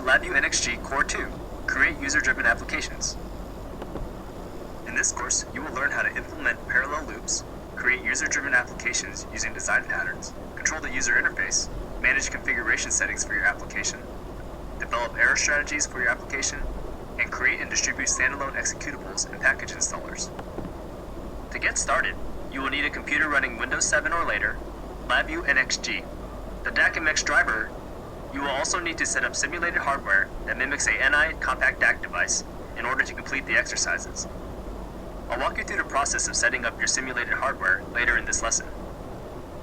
LabVIEW NXG Core 2, Create User-Driven Applications. In this course, you will learn how to implement parallel loops, create user-driven applications using design patterns, control the user interface, manage configuration settings for your application, develop error strategies for your application, and create and distribute standalone executables and package installers. To get started, you will need a computer running Windows 7 or later, LabVIEW NXG. The DAC/MX driver. You will also need to set up simulated hardware that mimics a NI compact DAC device in order to complete the exercises. I'll walk you through the process of setting up your simulated hardware later in this lesson.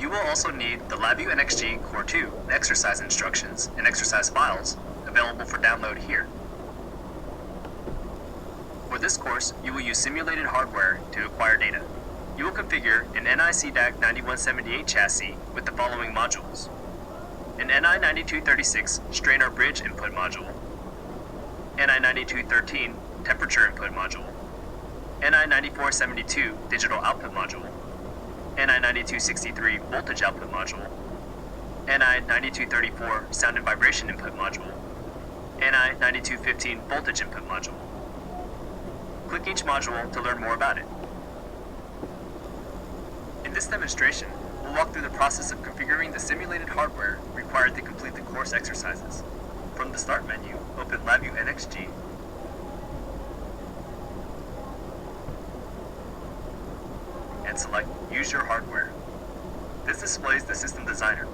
You will also need the LabVIEW NXG Core 2 exercise instructions and exercise files available for download here. For this course, you will use simulated hardware to acquire data. You will configure an NI CDAC 9178 chassis with the following modules: an NI 9236 strainer bridge input module, NI 9213 temperature input module, NI 9472 digital output module, NI 9263 voltage output module, NI 9234 sound and vibration input module, NI 9215 voltage input module. Click each module to learn more about it. In this demonstration, we'll walk through the process of configuring the simulated hardware required to complete the course exercises. From the Start menu, open LabVIEW NXG, and select Use Your Hardware. This displays the System Designer.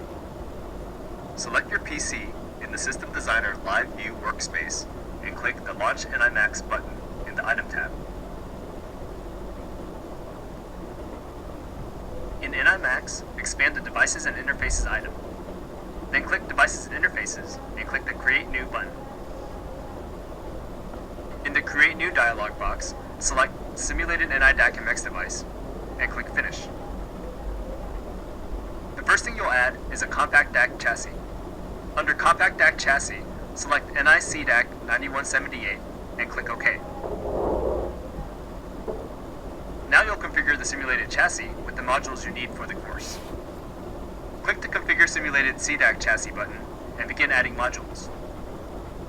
Select your PC in the System Designer LabVIEW workspace and click the Launch NIMax button in the Item tab. In NIMax, expand the Devices and Interfaces item. Then click Devices and Interfaces and click the Create New button. In the Create New dialog box, select Simulated NI DAC/MX device and click Finish. The first thing you'll add is a compact DAC chassis. Under Compact DAC Chassis, select NI CDAC 9178 and click OK. Now you'll configure the simulated chassis with the modules you need for the course. Click the Configure Simulated CDAC Chassis button and begin adding modules.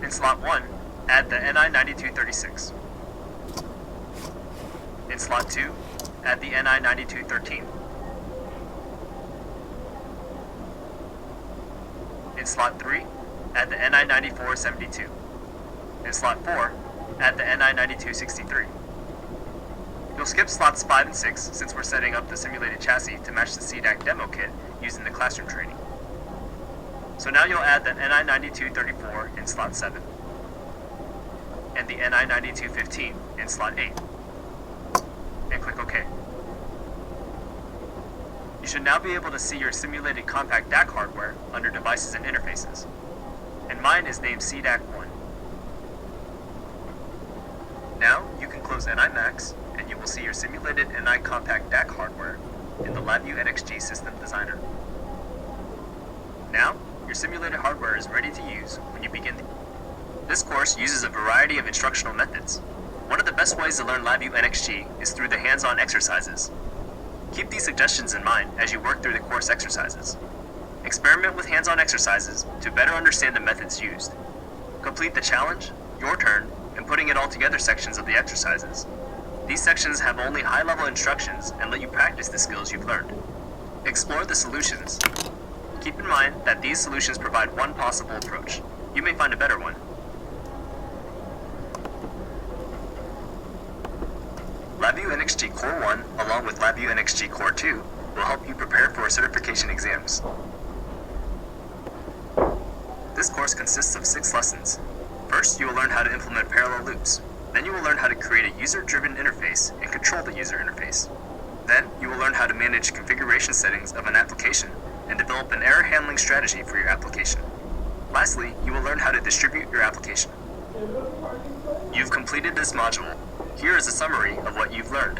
In slot 1, add the NI 9236. In slot 2, add the NI 9213. In slot 3, add the NI 9472. In slot 4, add the NI 9263. You'll skip slots 5 and 6 since we're setting up the simulated chassis to match the CDAC demo kit used in the classroom training. So now you'll add the NI 9234 in slot 7 and the NI 9215 in slot 8 and click OK. You should now be able to see your simulated compact DAC hardware under Devices and Interfaces, and mine is named CDAC1. Now you can close NIMax and you will see your simulated NI compact DAC hardware in the LabVIEW NXG System Designer. Now, your simulated hardware is ready to use when you begin. This course uses a variety of instructional methods. One of the best ways to learn LabVIEW NXG is through the hands-on exercises. Keep these suggestions in mind as you work through the course exercises. Experiment with hands-on exercises to better understand the methods used. Complete the challenge, your turn, and putting it all together sections of the exercises. These sections have only high-level instructions and let you practice the skills you've learned. Explore the solutions. Keep in mind that these solutions provide one possible approach. You may find a better one. LabVIEW NXG Core 1, along with LabVIEW NXG Core 2, will help you prepare for certification exams. This course consists of 6 lessons. First, you will learn how to implement parallel loops. Then you will learn how to create a user-driven interface and control the user interface. Then, you will learn how to manage configuration settings of an application and develop an error handling strategy for your application. Lastly, you will learn how to distribute your application. You've completed this module. Here is a summary of what you've learned.